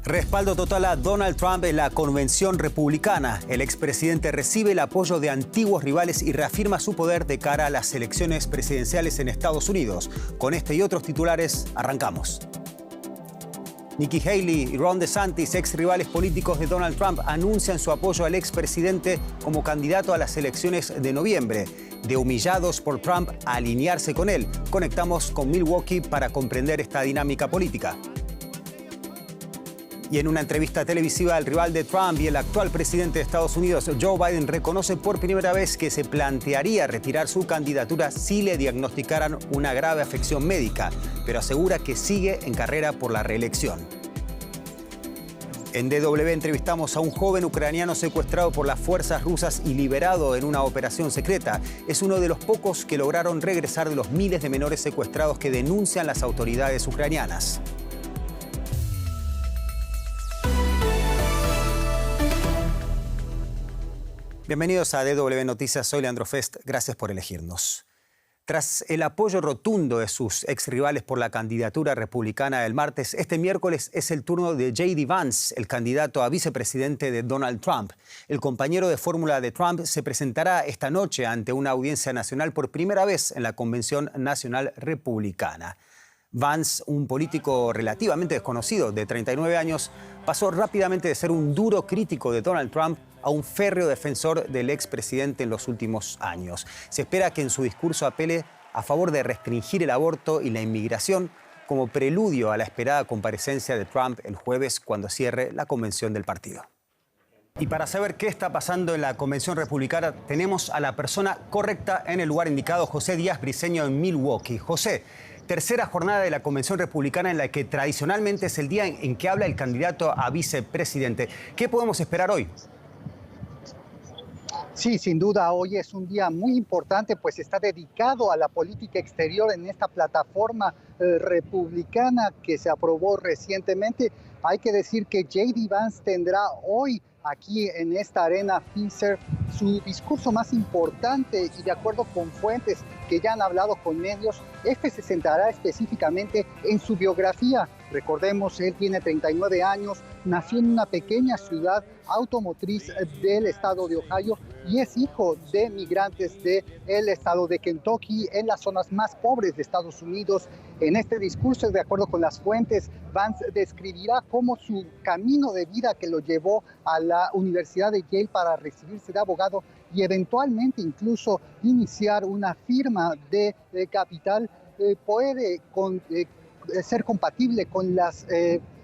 Respaldo total a Donald Trump en la convención republicana. El expresidente recibe el apoyo de antiguos rivales y reafirma su poder de cara a las elecciones presidenciales en Estados Unidos. Con este y otros titulares, arrancamos. Nikki Haley y Ron DeSantis, ex rivales políticos de Donald Trump, anuncian su apoyo al expresidente como candidato a las elecciones de noviembre. De humillados por Trump a alinearse con él, conectamos con Milwaukee para comprender esta dinámica política. Y en una entrevista televisiva, el rival de Trump y el actual presidente de Estados Unidos, Joe Biden, reconoce por primera vez que se plantearía retirar su candidatura si le diagnosticaran una grave afección médica, pero asegura que sigue en carrera por la reelección. En DW entrevistamos a un joven ucraniano secuestrado por las fuerzas rusas y liberado en una operación secreta. Es uno de los pocos que lograron regresar de los miles de menores secuestrados que denuncian las autoridades ucranianas. Bienvenidos a DW Noticias, soy Leandro Fest, gracias por elegirnos. Tras el apoyo rotundo de sus exrivales por la candidatura republicana el martes, este miércoles es el turno de J.D. Vance, el candidato a vicepresidente de Donald Trump. El compañero de fórmula de Trump se presentará esta noche ante una audiencia nacional por primera vez en la Convención Nacional Republicana. Vance, un político relativamente desconocido de 39 años, pasó rápidamente de ser un duro crítico de Donald Trump a un férreo defensor del expresidente en los últimos años. Se espera que en su discurso apele a favor de restringir el aborto y la inmigración como preludio a la esperada comparecencia de Trump el jueves cuando cierre la convención del partido. Y para saber qué está pasando en la convención republicana, tenemos a la persona correcta en el lugar indicado, José Díaz Briceño en Milwaukee. José, tercera jornada de la convención republicana en la que tradicionalmente es el día en que habla el candidato a vicepresidente. ¿Qué podemos esperar hoy? Sí, sin duda, hoy es un día muy importante, pues está dedicado a la política exterior en esta plataforma republicana que se aprobó recientemente. Hay que decir que J.D. Vance tendrá hoy aquí en esta arena Fiserv su discurso más importante y de acuerdo con fuentes que ya han hablado con medios, este se centrará específicamente en su biografía. Recordemos, él tiene 39 años, nació en una pequeña ciudad automotriz del estado de Ohio y es hijo de migrantes del estado de Kentucky, en las zonas más pobres de Estados Unidos. En este discurso, de acuerdo con las fuentes, Vance describirá cómo su camino de vida que lo llevó a la Universidad de Yale para recibirse de abogado y eventualmente incluso iniciar una firma de capital puede ser compatible con las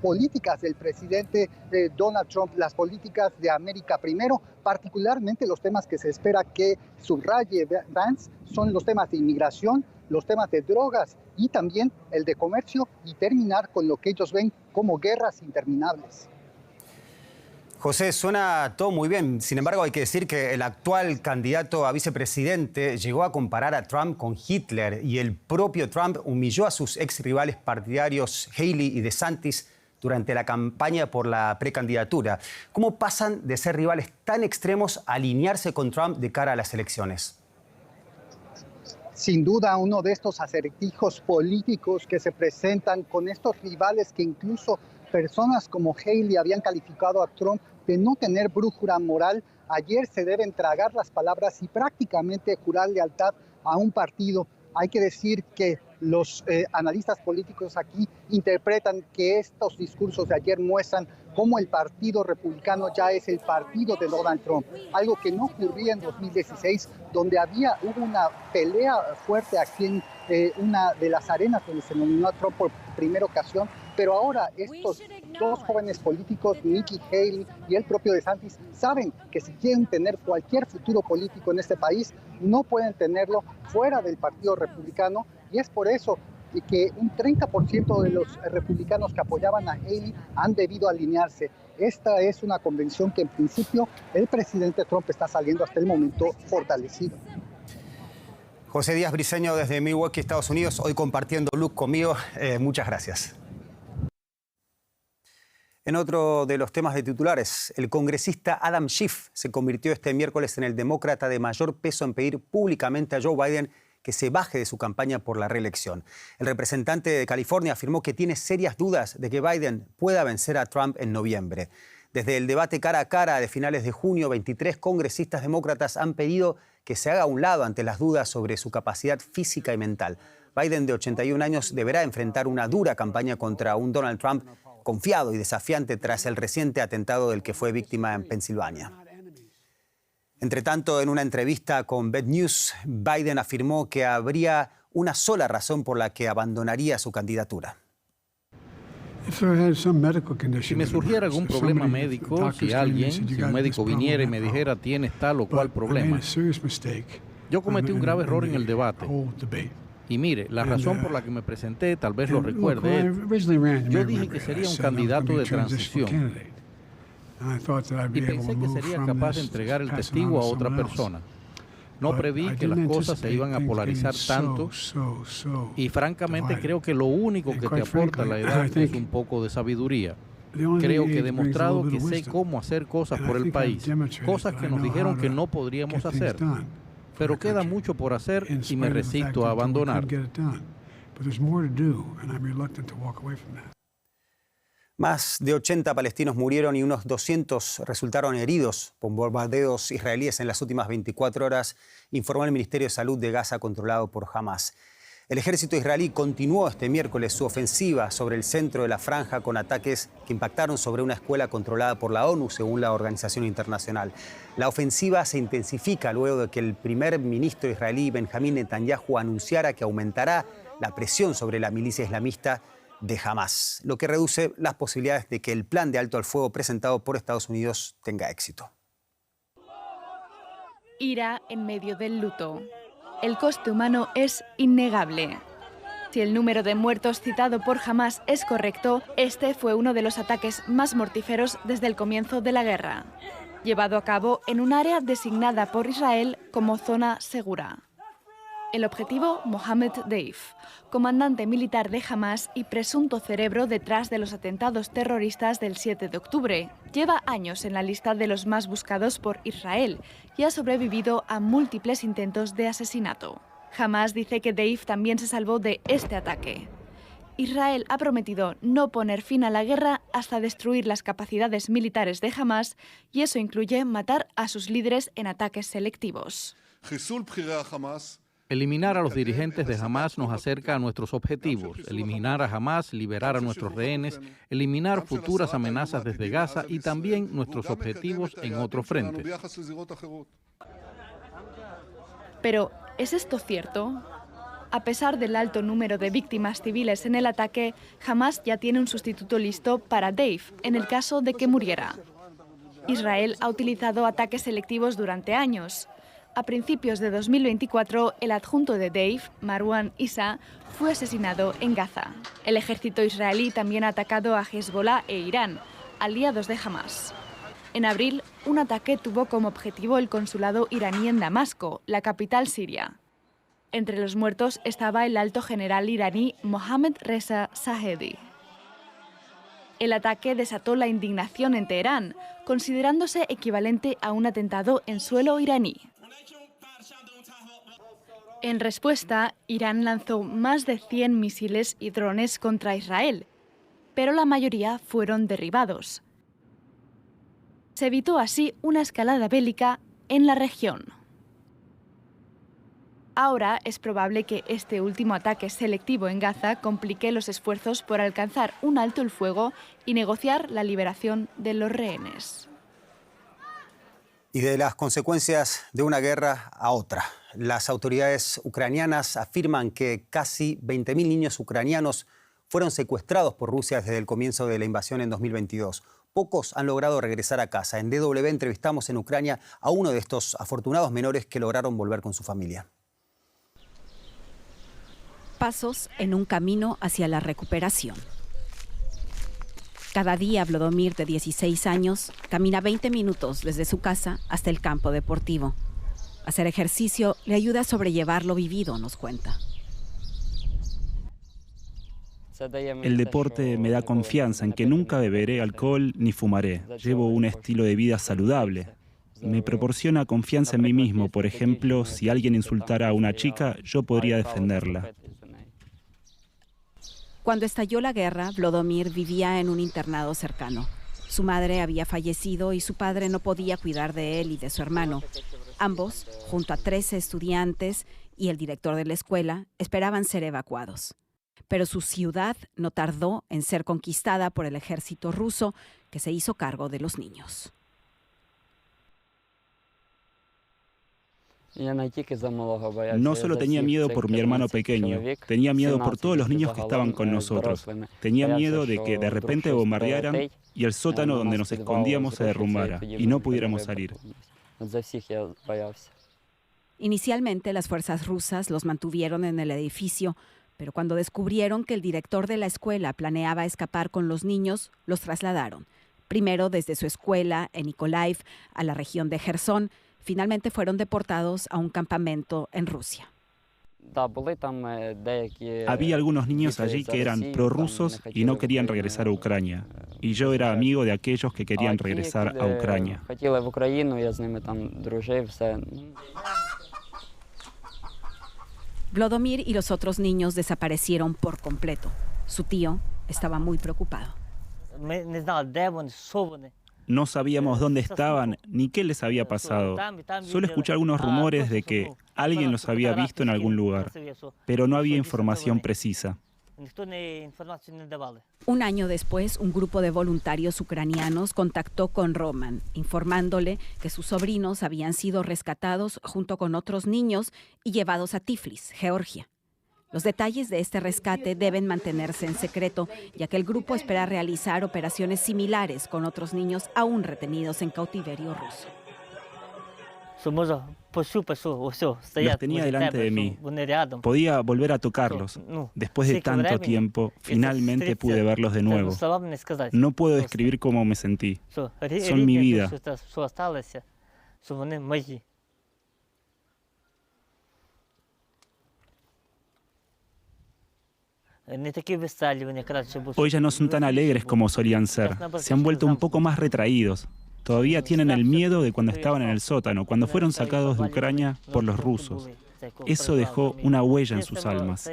políticas del presidente Donald Trump, las políticas de América Primero, particularmente los temas que se espera que subraye Vance son los temas de inmigración, los temas de drogas y también el de comercio y terminar con lo que ellos ven como guerras interminables. José, suena todo muy bien. Sin embargo, hay que decir que el actual candidato a vicepresidente llegó a comparar a Trump con Hitler y el propio Trump humilló a sus ex rivales partidarios Haley y DeSantis durante la campaña por la precandidatura. ¿Cómo pasan de ser rivales tan extremos a alinearse con Trump de cara a las elecciones? Sin duda, uno de estos acertijos políticos que se presentan con estos rivales que incluso personas como Haley habían calificado a Trump de no tener brújula moral. Ayer se deben tragar las palabras y prácticamente jurar lealtad a un partido. Hay que decir que los analistas políticos aquí interpretan que estos discursos de ayer muestran cómo el Partido Republicano ya es el partido de Donald Trump, algo que no ocurría en 2016, donde hubo una pelea fuerte aquí en una de las arenas donde se nominó a Trump por primera ocasión, pero ahora estos dos jóvenes políticos, Nikki Haley y el propio DeSantis, saben que si quieren tener cualquier futuro político en este país, no pueden tenerlo fuera del Partido Republicano, y es por eso que un 30% de los republicanos que apoyaban a Haley han debido alinearse. Esta es una convención que en principio el presidente Trump está saliendo hasta el momento fortalecido. José Díaz Briceño desde Milwaukee, Estados Unidos, hoy compartiendo look conmigo. Muchas gracias. En otro de los temas de titulares, el congresista Adam Schiff se convirtió este miércoles en el demócrata de mayor peso en pedir públicamente a Joe Biden que se baje de su campaña por la reelección. El representante de California afirmó que tiene serias dudas de que Biden pueda vencer a Trump en noviembre. Desde el debate cara a cara de finales de junio, 23 congresistas demócratas han pedido que se haga a un lado ante las dudas sobre su capacidad física y mental. Biden, de 81 años, deberá enfrentar una dura campaña contra un Donald Trump confiado y desafiante tras el reciente atentado del que fue víctima en Pensilvania. Entre tanto, en una entrevista con BET News, Biden afirmó que habría una sola razón por la que abandonaría su candidatura. Si me surgiera algún problema médico, si un médico viniera y me dijera tienes tal o cual problema, yo cometí un grave error en el debate. Y mire, la razón por la que me presenté, tal vez lo recuerde, yo dije que sería un candidato de transición. Y pensé que sería capaz de entregar el testigo a otra persona. No preví que las cosas se iban a polarizar tanto y francamente creo que lo único que te aporta la edad es un poco de sabiduría. Creo que he demostrado que sé cómo hacer cosas por el país, cosas que nos dijeron que no podríamos hacer. Pero queda mucho por hacer y me resisto a abandonar. Más de 80 palestinos murieron y unos 200 resultaron heridos por bombardeos israelíes en las últimas 24 horas, informó el Ministerio de Salud de Gaza, controlado por Hamás. El ejército israelí continuó este miércoles su ofensiva sobre el centro de la franja con ataques que impactaron sobre una escuela controlada por la ONU, según la organización internacional. La ofensiva se intensifica luego de que el primer ministro israelí, Benjamín Netanyahu, anunciara que aumentará la presión sobre la milicia islamista de Hamás, lo que reduce las posibilidades de que el plan de alto al fuego presentado por Estados Unidos tenga éxito. Ira en medio del luto. El coste humano es innegable. Si el número de muertos citado por Hamás es correcto, este fue uno de los ataques más mortíferos desde el comienzo de la guerra, llevado a cabo en un área designada por Israel como zona segura. El objetivo, Mohammed Deif, comandante militar de Hamás y presunto cerebro detrás de los atentados terroristas del 7 de octubre. Lleva años en la lista de los más buscados por Israel y ha sobrevivido a múltiples intentos de asesinato. Hamás dice que Deif también se salvó de este ataque. Israel ha prometido no poner fin a la guerra hasta destruir las capacidades militares de Hamás, y eso incluye matar a sus líderes en ataques selectivos. Eliminar a los dirigentes de Hamás nos acerca a nuestros objetivos. Eliminar a Hamás, liberar a nuestros rehenes, eliminar futuras amenazas desde Gaza y también nuestros objetivos en otros frentes. Pero, ¿es esto cierto? A pesar del alto número de víctimas civiles en el ataque, Hamás ya tiene un sustituto listo para Deif en el caso de que muriera. Israel ha utilizado ataques selectivos durante años. A principios de 2024, el adjunto de Deif, Marwan Issa, fue asesinado en Gaza. El ejército israelí también ha atacado a Hezbollah e Irán, aliados de Hamás. En abril, un ataque tuvo como objetivo el consulado iraní en Damasco, la capital siria. Entre los muertos estaba el alto general iraní Mohammad Reza Zahedi. El ataque desató la indignación en Teherán, considerándose equivalente a un atentado en suelo iraní. En respuesta, Irán lanzó más de 100 misiles y drones contra Israel, pero la mayoría fueron derribados. Se evitó así una escalada bélica en la región. Ahora es probable que este último ataque selectivo en Gaza complique los esfuerzos por alcanzar un alto el fuego y negociar la liberación de los rehenes. Y de las consecuencias de una guerra a otra. Las autoridades ucranianas afirman que casi 20.000 niños ucranianos fueron secuestrados por Rusia desde el comienzo de la invasión en 2022. Pocos han logrado regresar a casa. En DW entrevistamos en Ucrania a uno de estos afortunados menores que lograron volver con su familia. Pasos en un camino hacia la recuperación. Cada día Vladimir, de 16 años, camina 20 minutos desde su casa hasta el campo deportivo. Hacer ejercicio le ayuda a sobrellevar lo vivido, nos cuenta. El deporte me da confianza en que nunca beberé alcohol ni fumaré. Llevo un estilo de vida saludable. me proporciona confianza en mí mismo. Por ejemplo, si alguien insultara a una chica, yo podría defenderla. Cuando estalló la guerra, Vladimir vivía en un internado cercano. Su madre había fallecido y su padre no podía cuidar de él y de su hermano. Ambos, junto a 13 estudiantes y el director de la escuela, esperaban ser evacuados. Pero su ciudad no tardó en ser conquistada por el ejército ruso, que se hizo cargo de los niños. No solo tenía miedo por mi hermano pequeño, tenía miedo por todos los niños que estaban con nosotros. Tenía miedo de que de repente bombardearan y el sótano donde nos escondíamos se derrumbara y no pudiéramos salir. Inicialmente, las fuerzas rusas los mantuvieron en el edificio, pero cuando descubrieron que el director de la escuela planeaba escapar con los niños, los trasladaron. Primero desde su escuela en Mykolaiv a la región de Jersón. Finalmente fueron deportados a un campamento en Rusia. Había algunos niños allí que eran prorrusos y no querían regresar a Ucrania. Y yo era amigo de aquellos que querían regresar a Ucrania. Vladimir y los otros niños desaparecieron por completo. Su tío estaba muy preocupado. No sabíamos dónde estaban ni qué les había pasado. Solo escuché algunos rumores de que alguien los había visto en algún lugar, pero no había información precisa. Un año después, un grupo de voluntarios ucranianos contactó con Roman, informándole que sus sobrinos habían sido rescatados junto con otros niños y llevados a Tiflis, Georgia. Los detalles de este rescate deben mantenerse en secreto, ya que el grupo espera realizar operaciones similares con otros niños aún retenidos en cautiverio ruso. Los tenía delante de mí. Podía volver a tocarlos. Después de tanto tiempo, finalmente pude verlos de nuevo. No puedo describir cómo me sentí. Son mi vida. Hoy ya no son tan alegres como solían ser. Se han vuelto un poco más retraídos. Todavía tienen el miedo de cuando estaban en el sótano, cuando fueron sacados de Ucrania por los rusos. Eso dejó una huella en sus almas.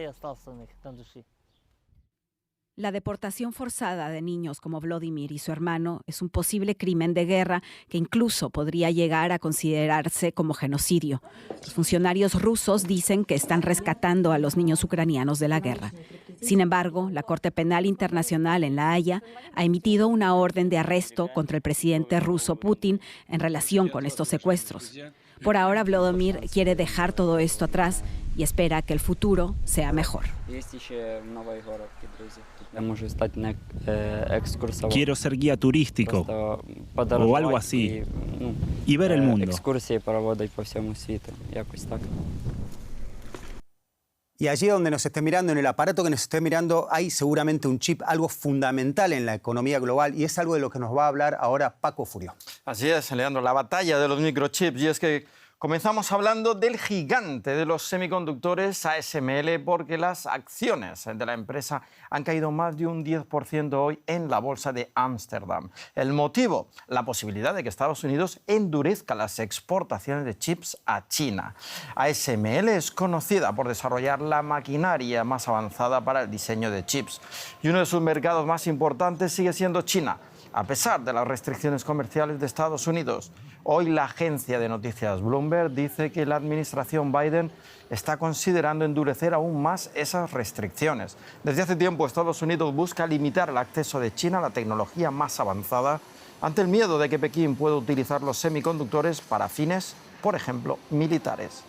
La deportación forzada de niños como Vladimir y su hermano es un posible crimen de guerra que incluso podría llegar a considerarse como genocidio. Los funcionarios rusos dicen que están rescatando a los niños ucranianos de la guerra. Sin embargo, la Corte Penal Internacional en La Haya ha emitido una orden de arresto contra el presidente ruso Putin en relación con estos secuestros. Por ahora, Vladimir quiere dejar todo esto atrás y espera que el futuro sea mejor. Quiero ser guía turístico o algo así y ver el mundo. Y allí donde nos esté mirando, en el aparato que nos esté mirando, hay seguramente un chip, algo fundamental en la economía global, y es algo de lo que nos va a hablar ahora Paco Furió. Así es, Leandro, la batalla de los microchips. Y es que comenzamos hablando del gigante de los semiconductores ASML, porque las acciones de la empresa han caído más de un 10% hoy en la bolsa de Ámsterdam. El motivo, la posibilidad de que Estados Unidos endurezca las exportaciones de chips a China. ASML es conocida por desarrollar la maquinaria más avanzada para el diseño de chips. Y uno de sus mercados más importantes sigue siendo China, a pesar de las restricciones comerciales de Estados Unidos. Hoy la agencia de noticias Bloomberg dice que la administración Biden está considerando endurecer aún más esas restricciones. Desde hace tiempo Estados Unidos busca limitar el acceso de China a la tecnología más avanzada ante el miedo de que Pekín pueda utilizar los semiconductores para fines, por ejemplo, militares.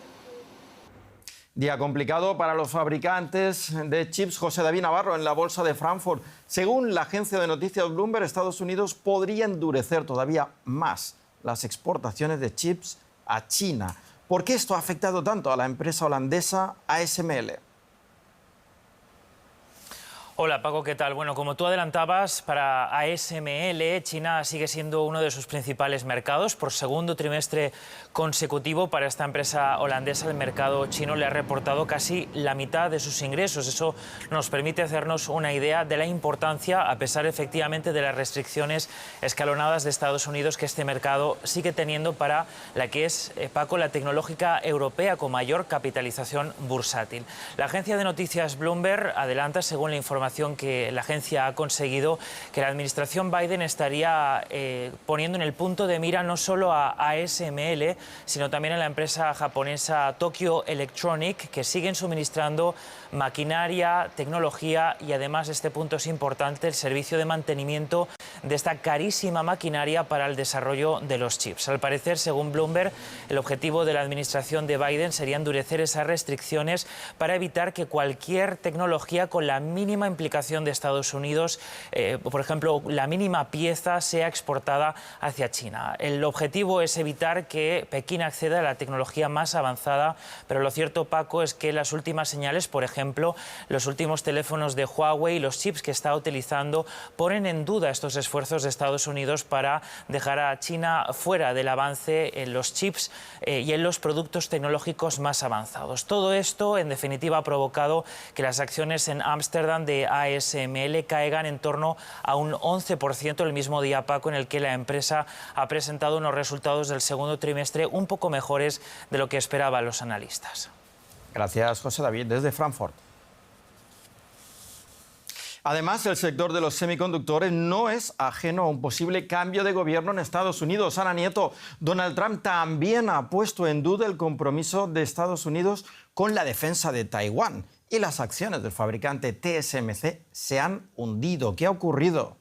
Día complicado para los fabricantes de chips. José David Navarro en la bolsa de Frankfurt. Según la agencia de noticias Bloomberg, Estados Unidos podría endurecer todavía más las exportaciones de chips a China. ¿Por qué esto ha afectado tanto a la empresa holandesa ASML? Hola Paco, ¿qué tal? Bueno, como tú adelantabas, para ASML, China sigue siendo uno de sus principales mercados. Por segundo trimestre consecutivo para esta empresa holandesa, el mercado chino le ha reportado casi la mitad de sus ingresos. Eso nos permite hacernos una idea de la importancia, a pesar efectivamente de las restricciones escalonadas de Estados Unidos, que este mercado sigue teniendo para la que es, Paco, la tecnológica europea con mayor capitalización bursátil. La agencia de noticias Bloomberg adelanta, según la información que la agencia ha conseguido, que la administración Biden estaría poniendo en el punto de mira no solo a ASML, sino también a la empresa japonesa Tokyo Electronic, que siguen suministrando maquinaria, tecnología y además, este punto es importante, el servicio de mantenimiento de esta carísima maquinaria para el desarrollo de los chips. Al parecer, según Bloomberg, el objetivo de la administración de Biden sería endurecer esas restricciones para evitar que cualquier tecnología con la mínima implicación de Estados Unidos, por ejemplo, la mínima pieza, sea exportada hacia China. El objetivo es evitar que Pekín acceda a la tecnología más avanzada, pero lo cierto, Paco, es que las últimas señales, por ejemplo, los últimos teléfonos de Huawei y los chips que está utilizando, ponen en duda estos esfuerzos de Estados Unidos para dejar a China fuera del avance en los chips y en los productos tecnológicos más avanzados. Todo esto, en definitiva, ha provocado que las acciones en Ámsterdam de ASML caigan en torno a un 11% el mismo día, Paco, en el que la empresa ha presentado unos resultados del segundo trimestre un poco mejores de lo que esperaban los analistas. Gracias, José David, desde Frankfurt. Además, el sector de los semiconductores no es ajeno a un posible cambio de gobierno en Estados Unidos. Ana Nieto, Donald Trump también ha puesto en duda el compromiso de Estados Unidos con la defensa de Taiwán. Y las acciones del fabricante TSMC se han hundido. ¿Qué ha ocurrido?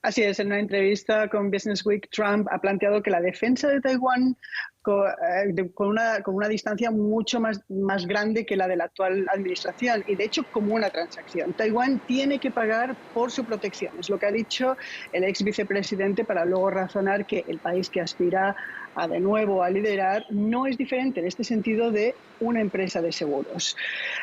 Así es, en una entrevista con Business Week, Trump ha planteado que la defensa de Taiwán con una distancia mucho más grande que la de la actual administración y, de hecho, como una transacción. Taiwán tiene que pagar por su protección, es lo que ha dicho el ex vicepresidente, para luego razonar que el país que aspira de nuevo a liderar no es diferente en este sentido de una empresa de seguros.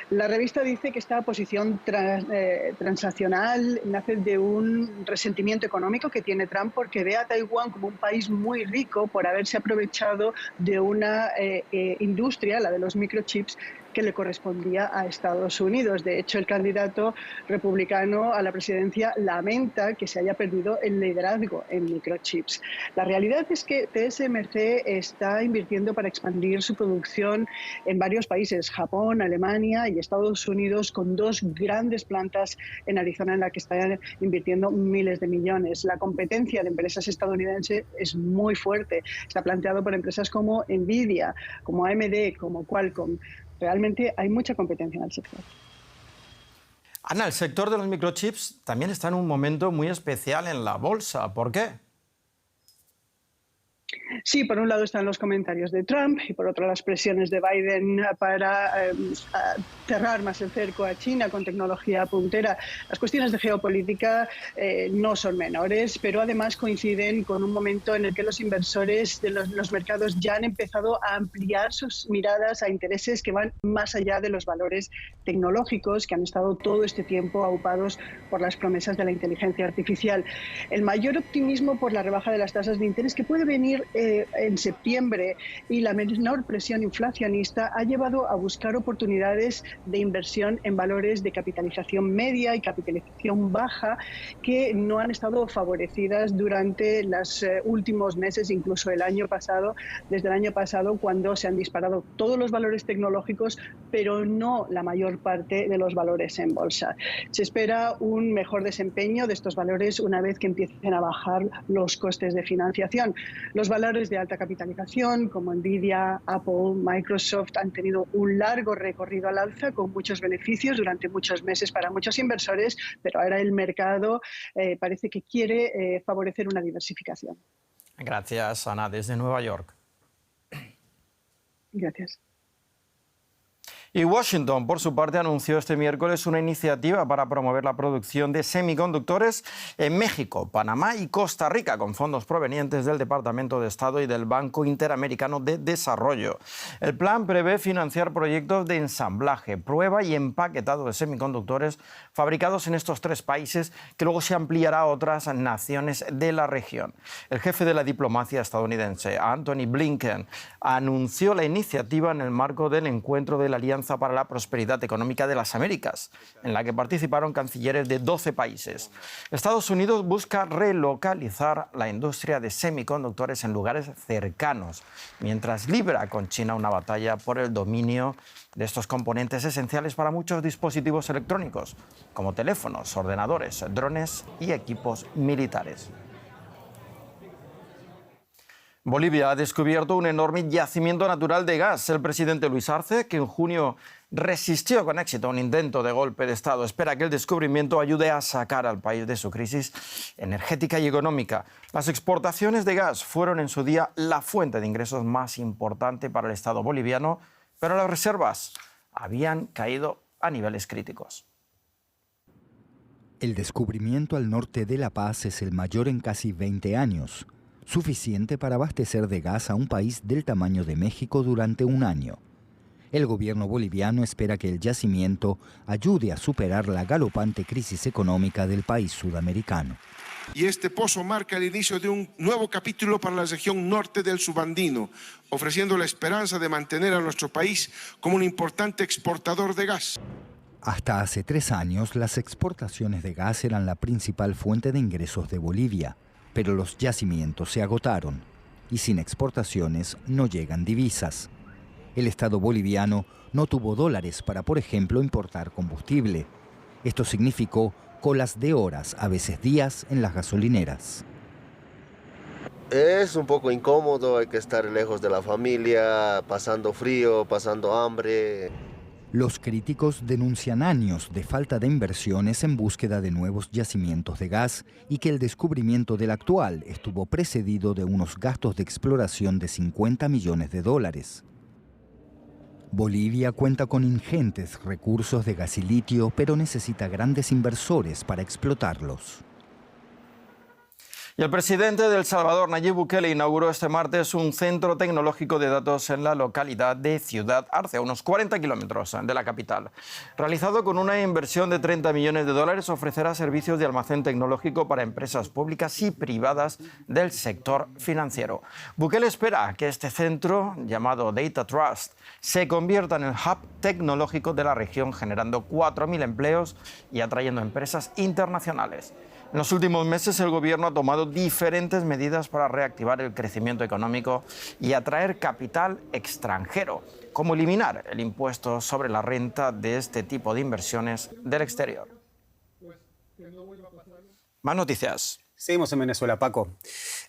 La revista dice que esta posición transaccional nace de un resentimiento económico que tiene Trump porque ve a Taiwán como un país muy rico por haberse aprovechado de una industria, la de los microchips, que le correspondía a Estados Unidos. De hecho, el candidato republicano a la presidencia lamenta que se haya perdido el liderazgo en microchips. La realidad es que TSMC está invirtiendo para expandir su producción en varios países, Japón, Alemania y Estados Unidos, con dos grandes plantas en Arizona en la que están invirtiendo miles de millones. La competencia de empresas estadounidenses es muy fuerte. Está planteado por empresas como Nvidia, como AMD, como Qualcomm. Realmente hay mucha competencia en el sector. Ana, el sector de los microchips también está en un momento muy especial en la bolsa. ¿Por qué? Sí, por un lado están los comentarios de Trump y por otro las presiones de Biden para cerrar más el cerco a China con tecnología puntera. Las cuestiones de geopolítica no son menores, pero además coinciden con un momento en el que los inversores de los mercados ya han empezado a ampliar sus miradas a intereses que van más allá de los valores tecnológicos que han estado todo este tiempo aupados por las promesas de la inteligencia artificial. El mayor optimismo por la rebaja de las tasas de interés que puede venir en septiembre y la menor presión inflacionista ha llevado a buscar oportunidades de inversión en valores de capitalización media y capitalización baja que no han estado favorecidas durante los últimos meses, incluso el año pasado, desde el año pasado, cuando se han disparado todos los valores tecnológicos, pero no la mayor parte de los valores en bolsa. Se espera un mejor desempeño de estos valores una vez que empiecen a bajar los costes de financiación. Los valores de alta capitalización como Nvidia, Apple, Microsoft han tenido un largo recorrido al alza con muchos beneficios durante muchos meses para muchos inversores, pero ahora el mercado parece que quiere favorecer una diversificación. Gracias, Ana, desde Nueva York. Gracias. Y Washington, por su parte, anunció este miércoles una iniciativa para promover la producción de semiconductores en México, Panamá y Costa Rica, con fondos provenientes del Departamento de Estado y del Banco Interamericano de Desarrollo. El plan prevé financiar proyectos de ensamblaje, prueba y empaquetado de semiconductores fabricados en estos 3 países, que luego se ampliará a otras naciones de la región. El jefe de la diplomacia estadounidense, Antony Blinken, anunció la iniciativa en el marco del encuentro de la Alianza para la Prosperidad Económica de las Américas, en la que participaron cancilleres de 12 países. Estados Unidos busca relocalizar la industria de semiconductores en lugares cercanos, mientras libra con China una batalla por el dominio de estos componentes esenciales para muchos dispositivos electrónicos, como teléfonos, ordenadores, drones y equipos militares. Bolivia ha descubierto un enorme yacimiento natural de gas. El presidente Luis Arce, que en junio resistió con éxito un intento de golpe de Estado, espera que el descubrimiento ayude a sacar al país de su crisis energética y económica. Las exportaciones de gas fueron en su día la fuente de ingresos más importante para el Estado boliviano, pero las reservas habían caído a niveles críticos. El descubrimiento al norte de La Paz es el mayor en casi 20 años. Suficiente para abastecer de gas a un país del tamaño de México durante un año. El gobierno boliviano espera que el yacimiento ayude a superar la galopante crisis económica del país sudamericano. Y este pozo marca el inicio de un nuevo capítulo para la región norte del subandino, ofreciendo la esperanza de mantener a nuestro país como un importante exportador de gas. Hasta hace 3 años, las exportaciones de gas eran la principal fuente de ingresos de Bolivia. Pero los yacimientos se agotaron y sin exportaciones no llegan divisas. El Estado boliviano no tuvo dólares para, por ejemplo, importar combustible. Esto significó colas de horas, a veces días, en las gasolineras. Es un poco incómodo, hay que estar lejos de la familia, pasando frío, pasando hambre. Los críticos denuncian años de falta de inversiones en búsqueda de nuevos yacimientos de gas y que el descubrimiento del actual estuvo precedido de unos gastos de exploración de 50 millones de dólares. Bolivia cuenta con ingentes recursos de gas y litio, pero necesita grandes inversores para explotarlos. Y el presidente de El Salvador, Nayib Bukele, inauguró este martes un centro tecnológico de datos en la localidad de Ciudad Arce, a unos 40 kilómetros de la capital. Realizado con una inversión de 30 millones de dólares, ofrecerá servicios de almacén tecnológico para empresas públicas y privadas del sector financiero. Bukele espera que este centro, llamado Data Trust, se convierta en el hub tecnológico de la región, generando 4.000 empleos y atrayendo empresas internacionales. En los últimos meses, el gobierno ha tomado diferentes medidas para reactivar el crecimiento económico y atraer capital extranjero, como eliminar el impuesto sobre la renta de este tipo de inversiones del exterior. Más noticias. Seguimos en Venezuela, Paco.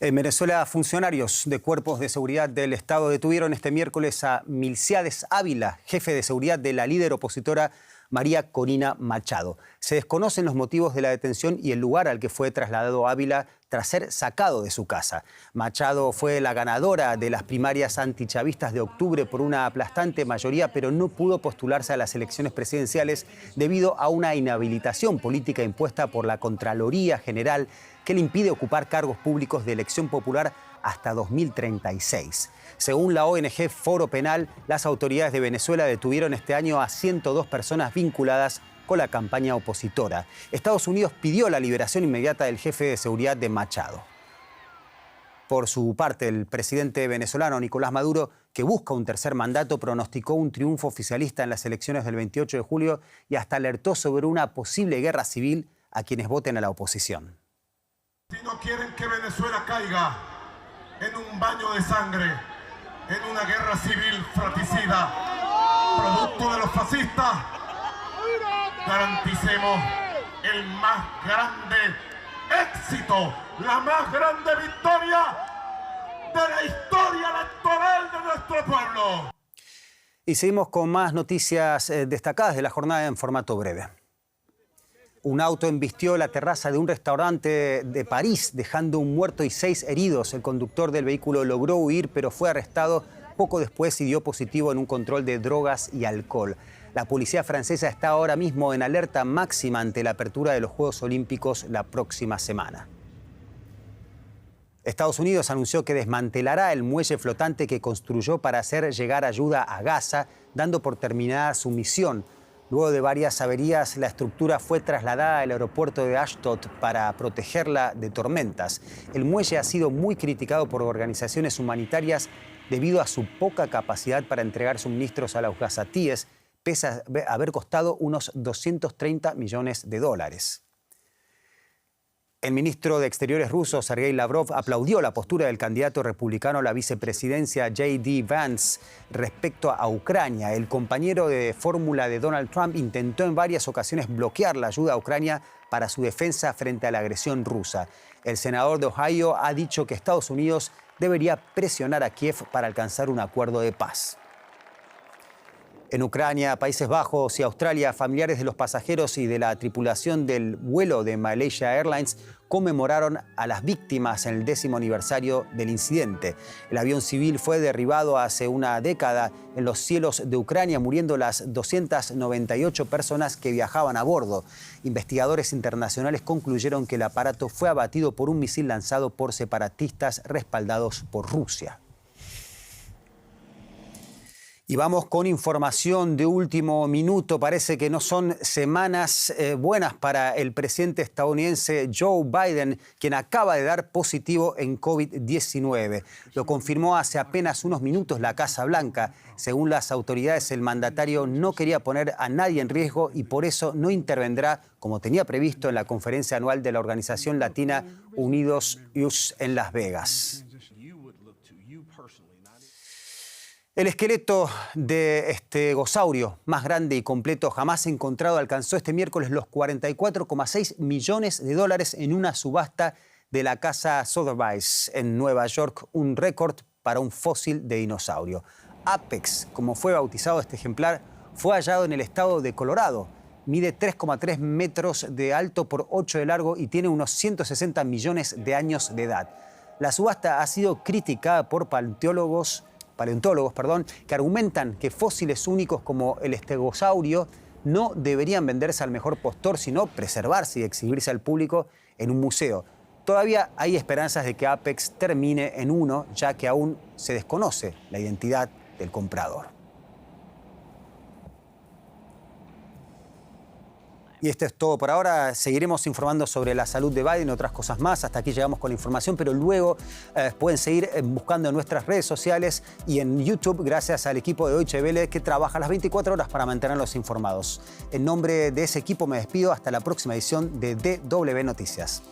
En Venezuela, funcionarios de cuerpos de seguridad del Estado detuvieron este miércoles a Milciades Ávila, jefe de seguridad de la líder opositora María Corina Machado. Se desconocen los motivos de la detención y el lugar al que fue trasladado Ávila tras ser sacado de su casa. Machado fue la ganadora de las primarias antichavistas de octubre por una aplastante mayoría, pero no pudo postularse a las elecciones presidenciales debido a una inhabilitación política impuesta por la Contraloría General que le impide ocupar cargos públicos de elección popular hasta 2036. Según la ONG Foro Penal, las autoridades de Venezuela detuvieron este año a 102 personas vinculadas con la campaña opositora. Estados Unidos pidió la liberación inmediata del jefe de seguridad de Machado. Por su parte, el presidente venezolano Nicolás Maduro, que busca un tercer mandato, pronosticó un triunfo oficialista en las elecciones del 28 de julio y hasta alertó sobre una posible guerra civil a quienes voten a la oposición. Si no quieren que Venezuela caiga en un baño de sangre, en una guerra civil fratricida, producto de los fascistas, garanticemos el más grande éxito, la más grande victoria de la historia electoral de nuestro pueblo. Y seguimos con más noticias destacadas de la jornada en formato breve. Un auto embistió la terraza de un restaurante de París, dejando un muerto y 6 heridos. El conductor del vehículo logró huir, pero fue arrestado poco después y dio positivo en un control de drogas y alcohol. La policía francesa está ahora mismo en alerta máxima ante la apertura de los Juegos Olímpicos la próxima semana. Estados Unidos anunció que desmantelará el muelle flotante que construyó para hacer llegar ayuda a Gaza, dando por terminada su misión. Luego de varias averías, la estructura fue trasladada al aeropuerto de Ashdod para protegerla de tormentas. El muelle ha sido muy criticado por organizaciones humanitarias debido a su poca capacidad para entregar suministros a los gazatíes, pese a haber costado unos 230 millones de dólares. El ministro de Exteriores ruso, Sergei Lavrov, aplaudió la postura del candidato republicano a la vicepresidencia J.D. Vance respecto a Ucrania. El compañero de fórmula de Donald Trump intentó en varias ocasiones bloquear la ayuda a Ucrania para su defensa frente a la agresión rusa. El senador de Ohio ha dicho que Estados Unidos debería presionar a Kiev para alcanzar un acuerdo de paz. En Ucrania, Países Bajos y Australia, familiares de los pasajeros y de la tripulación del vuelo de Malaysia Airlines conmemoraron a las víctimas en el 10º aniversario del incidente. El avión civil fue derribado hace una década en los cielos de Ucrania, muriendo las 298 personas que viajaban a bordo. Investigadores internacionales concluyeron que el aparato fue abatido por un misil lanzado por separatistas respaldados por Rusia. Y vamos con información de último minuto. Parece que no son semanas buenas para el presidente estadounidense Joe Biden, quien acaba de dar positivo en COVID-19. Lo confirmó hace apenas unos minutos la Casa Blanca. Según las autoridades, el mandatario no quería poner a nadie en riesgo y por eso no intervendrá, como tenía previsto, en la conferencia anual de la organización latina Unidos en Las Vegas. El esqueleto de este gosaurio más grande y completo jamás encontrado alcanzó este miércoles los 44,6 millones de dólares en una subasta de la casa Sotheby's en Nueva York, un récord para un fósil de dinosaurio. Apex, como fue bautizado este ejemplar, fue hallado en el estado de Colorado. Mide 3,3 metros de alto por 8 de largo y tiene unos 160 millones de años de edad. La subasta ha sido criticada por paleontólogos, que argumentan que fósiles únicos como el estegosaurio no deberían venderse al mejor postor, sino preservarse y exhibirse al público en un museo. Todavía hay esperanzas de que Apex termine en uno, ya que aún se desconoce la identidad del comprador. Y esto es todo por ahora. Seguiremos informando sobre la salud de Biden y otras cosas más. Hasta aquí llegamos con la información, pero luego pueden seguir buscando en nuestras redes sociales y en YouTube, gracias al equipo de Deutsche Welle que trabaja las 24 horas para mantenerlos informados. En nombre de ese equipo me despido. Hasta la próxima edición de DW Noticias.